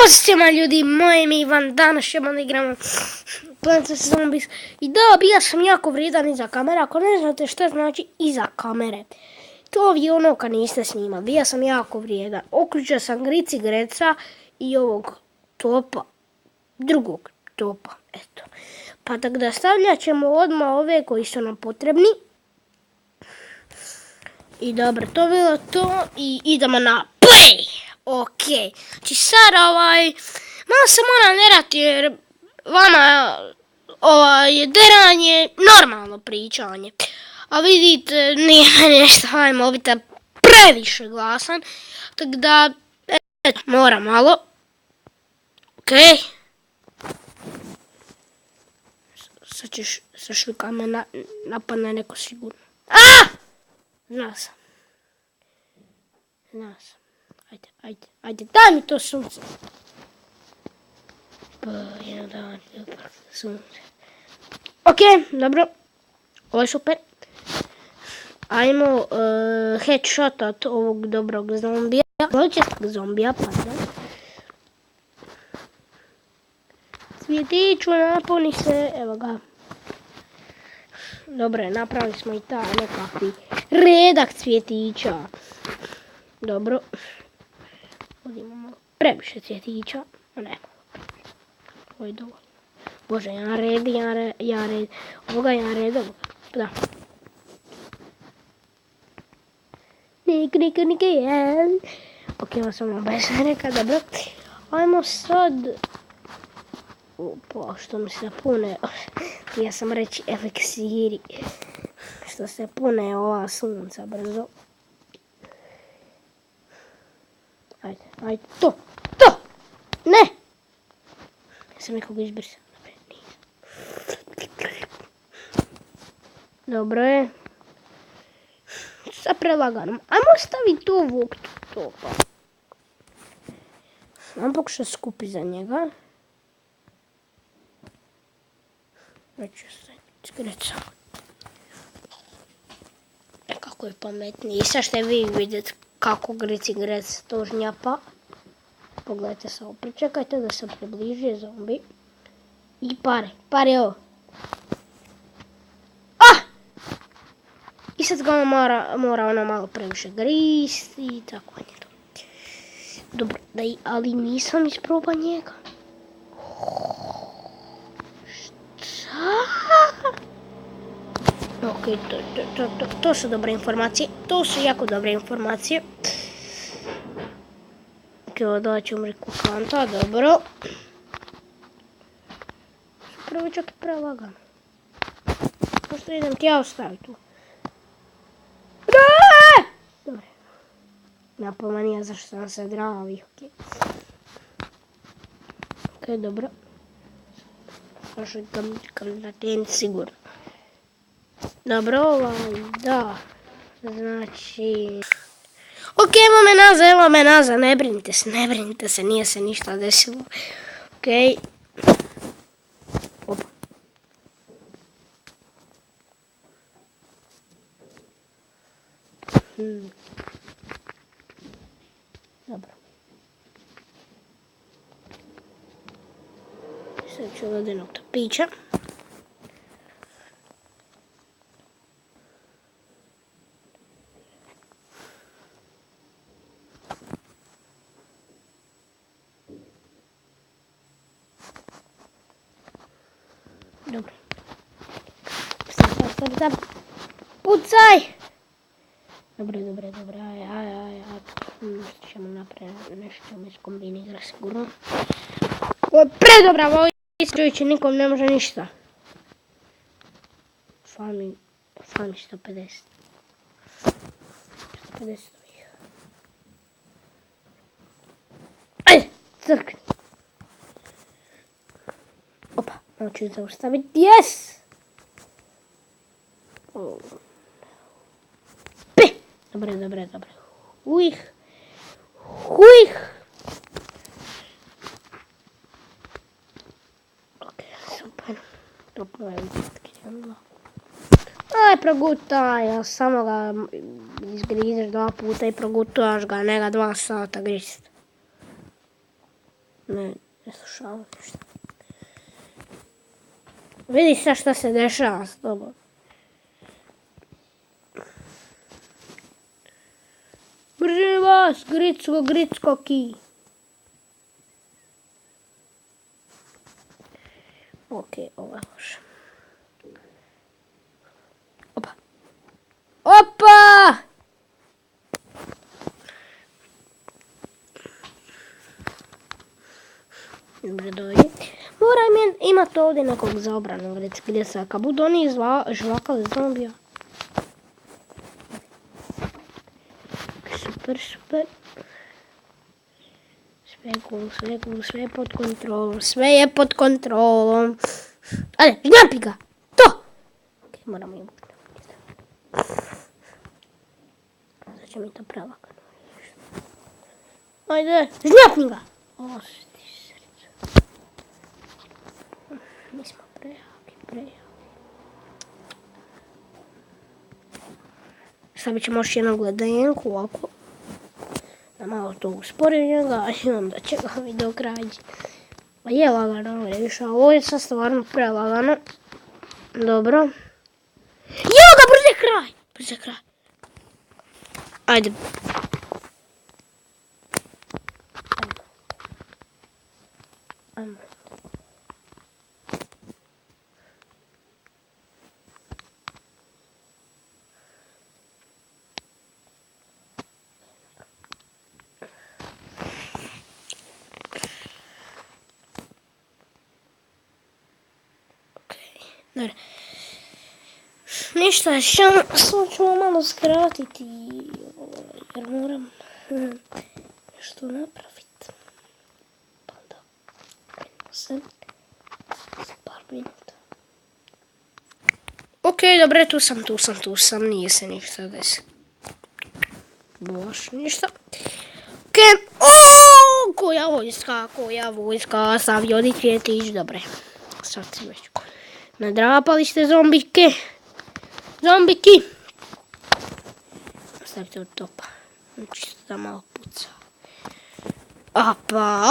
Pozdrav ljudi, moje ime Ivan, danas ćemo da igramo Plants vs Zombies. I da, bio sam jako vrijedan iza kamere, ako ne znate šta znači iza kamere. To vi ono kad niste snimali, bio sam jako vrijedan. Uključio sam Grici Greca i ovog topa, drugog topa, eto. Pa tako da stavljat ćemo odmah ove koji su nam potrebni. I dobro, to bilo to i idemo na play! Ok, znači sad malo se moram derati jer vama je deranje normalno pričanje. A vidite, nije meni nešto mobitel previše glasan, tako da, eto, moram malo. Ok. Sad ćeš sa švikama napadne neko sigurno. Znao sam. Ajde, daj mi to sunce. Jedan dan, sunce. Ok, dobro. Ovo je super. Ajmo headshotat ovog dobrog zombija. Zločestog zombija, pardon. Cvjetiću, napuni se, evo ga. Dobro, napravili smo i taj nekakvi redak cvjetića. Dobro. Ovdje imamo previše cvjetića. Ne. Ovo je dovoljno. Bože, jedan red. Ovoga jedan red, ovoga. Da. Nike, jen. Ok, ovo sam bez neka, dobro. Ajmo sad... Opa, što mi se pune... Ja sam reći eliksiri. Što se pune ova sunca brzo. Ajde, to! Ne! Ja sam nekog izbrisao. Dobro je. Sa prelaganom. Ajmo staviti ovog topa. Ajmo pokušati skupi za njega. Već ću se skrecao. Kako je pametniji. I sad ćete vi vidjeti kako Grici Grec to žnjapa. Pogledajte samo, pričekajte da se približi zombi. I pare ovo. I sad ga mora ono malo previše gristi i tako je to. Dobro, ali nisam isprobao njega. Šta? Ok, to su dobre informacije. To su jako dobre informacije. Ok, da ću umri kukanta, dobro. Prvo čak i prelagano. Pošto idem ti ja ostaviti tu. Dobro. Napoma nije zašto sam se dravi, ok. Ok, dobro. Možda kam sigurno. Dobro, da. Znači... Ok, evo me nazad, ne brinite se, nije se ništa desilo. Ok. Opa. Dobro. Sad ću vodenog topića. Dobro. Stop. Pucaj! Dobro, aj. Nešto ćemo napraviti, nešto ćemo iskombinirati sigurno. Ovo je predobra vojska, čovječe, nikom ne može ništa. Fali 150. 150 ovih. Ajde, crkni. Opa, malo ću zaustaviti, yes! Dobro. Ujih. Ok, super. Toplo je vidjeti. Aj, progutaj, samo ga izgrizeš 2 puta i progutaš ga, ne ga 2 sata grist. Ne slušavam ništa. Vidi sad šta se dešava s tobom. Brže vas, gricko ki. Okej, ovo je loše. Opa! Dobre, dođe. Moram imati ovdje nekog za obranu, gdje se, kad budu oni žvakali zombija. Super. Sve je pod kontrolom. Ajde, žnjapi ga! To! Ok, moramo je bući. Sad će mi to prelakano. Ajde, žnjapi ga! Osti srce. Mi smo prejaki. Sad ćemo još jednu gledajenku ovako. Da malo to usporim njega i onda će ga video krađi. Pa je lagano, vidiš, a ovo je sad stvarno prelagano. Dobro. Evo ga, brže kraj! Ajde. Ajmo. Dobro. Ništa, sad ćemo malo skratiti, jer moram nešto napraviti. Pa da, krenimo se za par minuta. Ok, dobro, tu sam, nije se ništa desilo. Baš ništa. Ok, koja vojska, avioni će tić, dobre. Sad si već nadrapali ste zombiki. Ostavite od topa. Čisto da malo puca. Opa!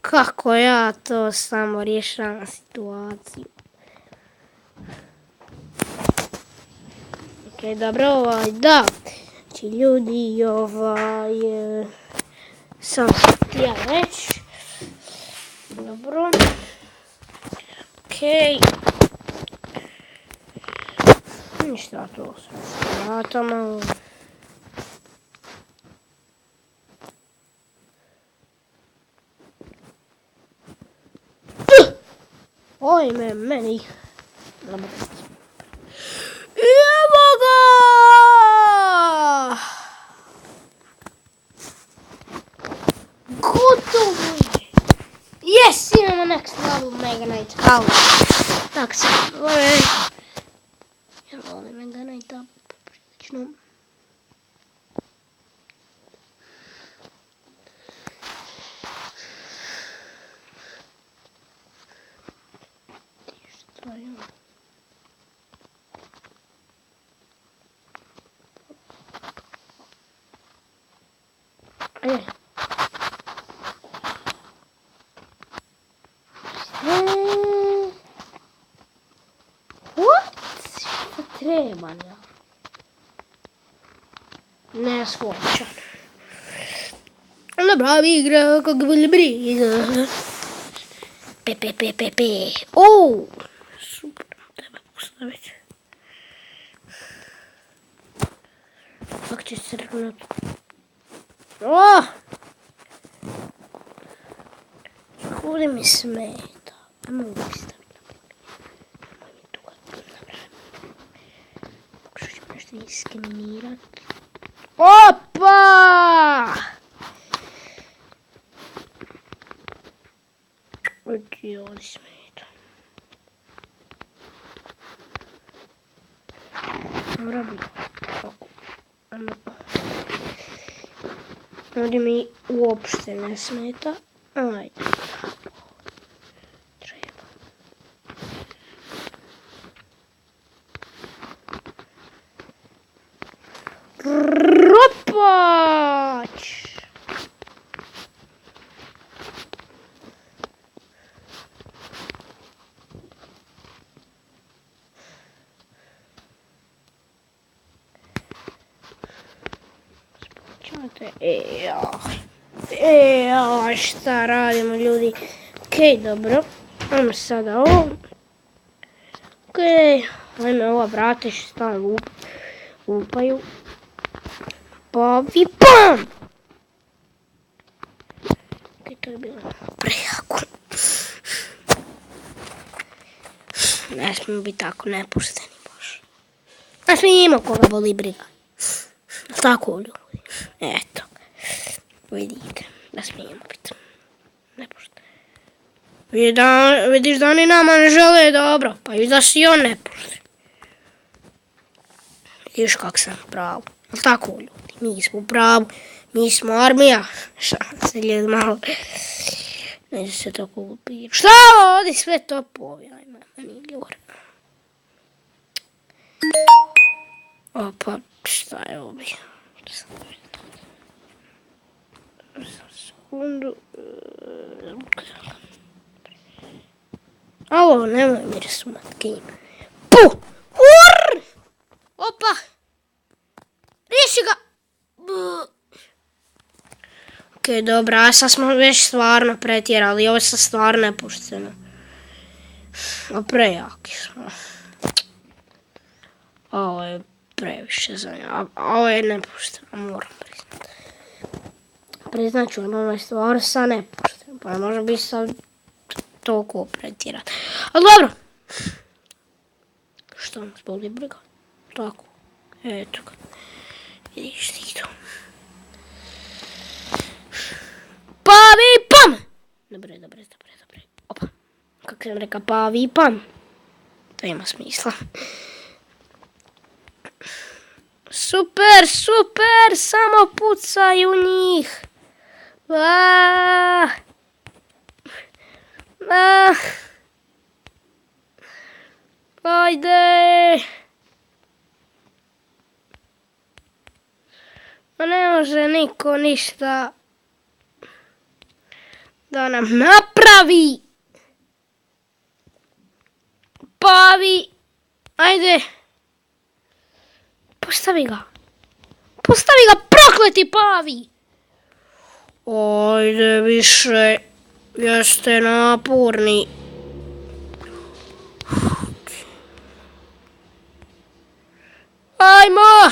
Kako ja to samo rješavam situaciju. Ok, dobro, da. Znači ljudi, sam ja reći. Dobro. Okej. Ništa, to sam vratama. Oj, meni. Dobro. Evo ga! Gotovo je! Yes, imamo next level Mega Knight House. Tak se zove. Ja volim Mega Knighta prilično. Šta je ovo? Ajde. Šta treba, ja? Ne shvaćam. Napravi igra kako bude briga. Pe. Super, treba postaviti. Kako će crknuti? Ovdje mi smeta. Mogu staviti pokušat ću nešto diskriminirat. Opa! Ovdje ovdje smeta. Mora biti tako. Ovdje mi uopšte ne smeta. Ajde. Opa! Šta radimo ljudi? Okej, dobro. Ajmo sada ovo. Okej, ajme ova vrata što stavim lupaju. Pavi pam! Okej, to je bilo prejako. Ne smijemo biti tako nepušteni baš. Ne smijemo koga boli briga. Tako ljudi. Eto. Vidite. Ne smijemo biti nepušteni. Vidiš da oni nama ne žele dobro. Pa i da si on nepušten. Vidiš kak sam pravu. Tako ljudi. Mi smo pravu. Mi smo armija. Šta se ljudi malo. Neće se tako upira. Šta ovdje sve to povijaj? Meni gore. Opa, šta je ovdje? Sekundu. Alo, nemoj mi risumat game. Puh! Urr! Opa! Riješi ga! Okej, dobra, a sad smo već stvarno pretjerali. Ovo je sad stvarno nepušteno. A prejaki smo. Ovo je previše za nja. Ovo je nepušteno, moram priznat. Priznat ću, ovo je stvarno sad nepušteno. Pa ne može biti sad toliko pretjerat. Ali dobro. Što nas boli briga? Tako. Eto ga. Vidiš ti to. Pavi pam! Dobre. Opa. Kako sam rekao, pavi pam. To ima smisla. Super, samo pucaju njih. Ajde. Ma ne može niko ništa da nam napravi. Pavi. Ajde. Postavi ga, prokleti pavi! Ajde više, jeste naporni. Ajmo!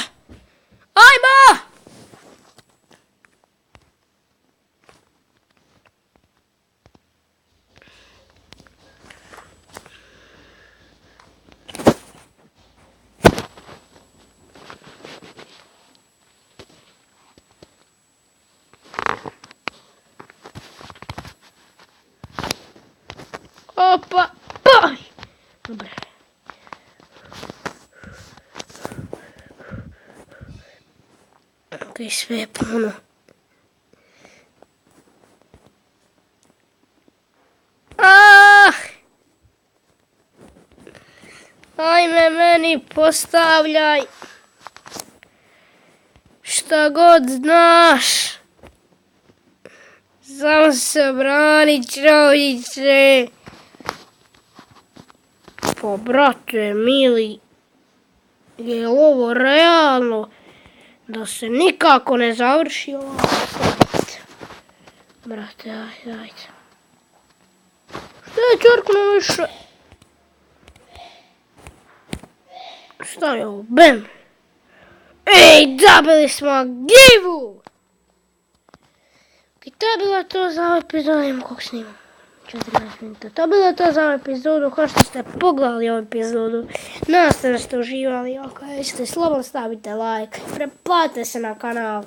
Opa! Dobre. Okej, sve je puno. Ajme meni postavljaj. Šta god znaš. Samo se brani, čovječe. Pa brate mili, je ovo realno da se nikako ne završi ovo? Brate, ajde. Šta je čorkno više? Šta je ovo? Bam! Ej, dobili smo givu! I to je bilo to za ovaj epizod, imamo koliko snimamo. 14 minuta. To je bilo to za ovu epizodu. Kao što ste pogledali ovu epizodu, nadam se da ste uživali. Ako jeste, slobodno stavite like, pretplatite se na kanal.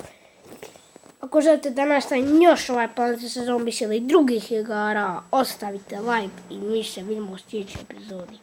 Ako želite da nastavim još ovaj Plants vs Zombies ili drugih igara, ostavite like i mi se vidimo u sljedećoj epizodi.